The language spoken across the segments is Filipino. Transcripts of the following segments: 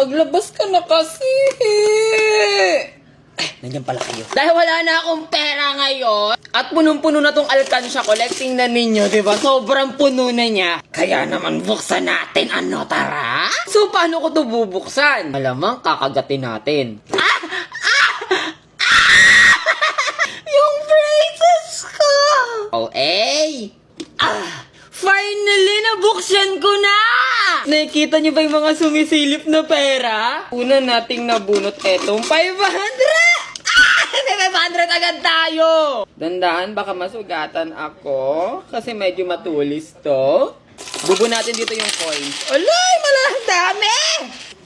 Maglabas ka na kasi. Nandiyan pala kayo. Dahil wala na akong pera ngayon, at punong-puno na tong alkansya ko, like tingnan ninyo, diba? Sobrang puno na niya. Kaya naman buksan natin, ano, tara? So, paano ko to bubuksan? Malamang kakagatin natin. Yung braces ko! Okay. Finally, nabuksan ko na! Nakikita niyo ba yung mga sumisilip na pera? Una nating nabunot etong 500! May 500 agad tayo! Dandaan, baka masugatan ako. Kasi medyo matulis to. Bubo natin dito yung coins. Alay, malang dami!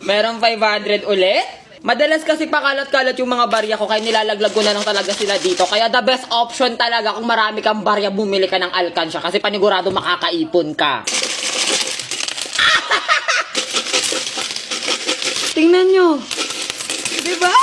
Merong 500 ulit. Madalas kasi pakalat-kalat yung mga barya ko, kaya nilalaglag ko na lang talaga sila dito. Kaya the best option talaga kung marami kang barya, bumili ka ng alkansya kasi panigurado makakaipon ka. Tingnan nyo. Diba?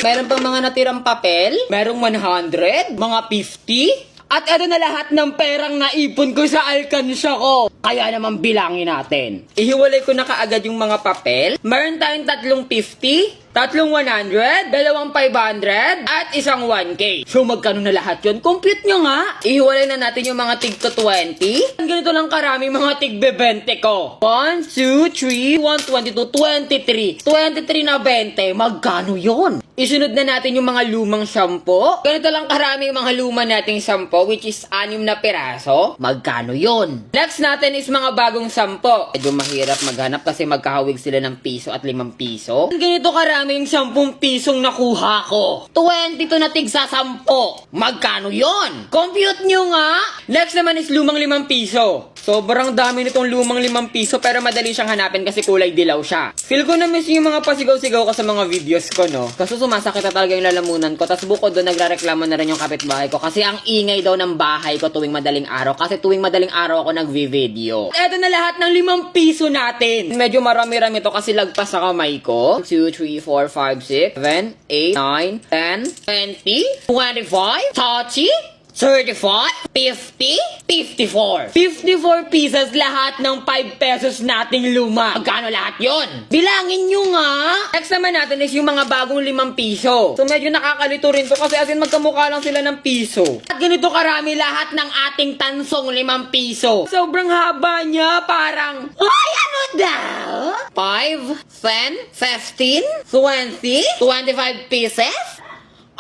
Meron pang mga natirang papel. Merong 100, mga 50. At eto na lahat ng perang naipon ko sa alkansya ko. Kaya naman bilangin natin. Ihiwalay ko na kaagad yung mga papel. Meron tayong tatlong 50, tatlong 100, dalawang 500, at isang 1K. So magkano na lahat yun? Compute nyo nga. Ihiwalay na natin yung mga tig to 20. Ganito lang karami mga tig 20 ko. 1, 2, 3, 1, 22, 23. 23 na 20. Magkano yun? Isunod na natin yung mga lumang shampoo. Ganito lang karami yung mga luma nating shampoo, which is 6 na piraso. Magkano yun? Next natin is mga bagong shampoo. Medyo mahirap maghanap kasi magkahawig sila ng piso at 5 piso. Ganito karami yung 10 pisong nakuha ko. 22 na tig sa 10. Magkano yun? Compute nyo nga. Next naman is lumang 5 piso. Sobrang dami nitong lumang 5 piso pero madali siyang hanapin kasi kulay dilaw siya. Feel ko na miss yung mga pasigaw-sigaw ko sa mga videos ko, no? Kasi sumasakit na talaga yung lalamunan ko. Tapos bukod doon, nagrereklamo na rin yung kapitbahay ko kasi ang ingay daw ng bahay ko tuwing madaling araw. Kasi tuwing madaling araw ako nagvi-video. Eto na lahat ng 5 piso natin. Medyo marami-rami to kasi lagpas sa kamay ko. 2, 3, 4, 5, 6, 7, 8, 9, 10, 20, 25, 30, 35, 50, 54. 54 pieces lahat ng 5 pesos nating luma. Magkano lahat yon? Bilangin nyo nga. Next naman natin is yung mga bagong 5 piso. So medyo nakakalito rin to kasi as in magkamukha lang sila ng piso. At ganito karami lahat ng ating tansong 5 piso. Sobrang haba niya, parang, ay ano daw? 5, 10, 15, 20, 25 pieces?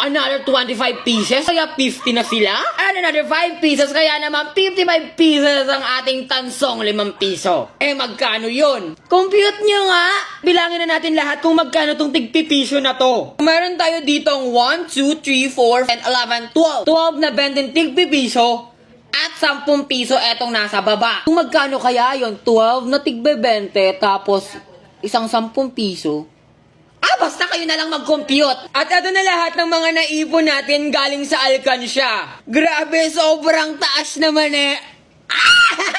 Another 25 pieces, kaya 50 na sila. And another 5 pieces, kaya naman 55 pieces ang ating tansong 5 piso. Eh, magkano yun? Compute nyo nga. Bilangin na natin lahat kung magkano tong tigpipiso na to. Meron tayo ditong 1, 2, 3, 4, 10, 11, 12. 12 na bending tigpipiso. At 10 piso etong nasa baba. Kung magkano kaya yon? 12 na tigbe-20, tapos isang 10 piso. Basta kayo na lang mag-compute. At ito na lahat ng mga naipon natin galing sa alkansya. Grabe, sobrang taas naman eh.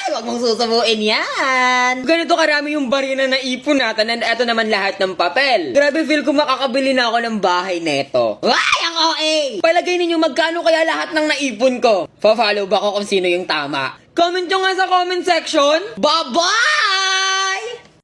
Huwag mong susubuin yan. Ganito karami yung bari na naipon natin and ito naman lahat ng papel. Grabe, feel ko makakabili na ako ng bahay neto. Ay, ang OA! Palagay ninyo magkano kaya lahat ng naipon ko. Pa-follow ba ko kung sino yung tama? Comment nyo nga sa comment section. Bye-bye!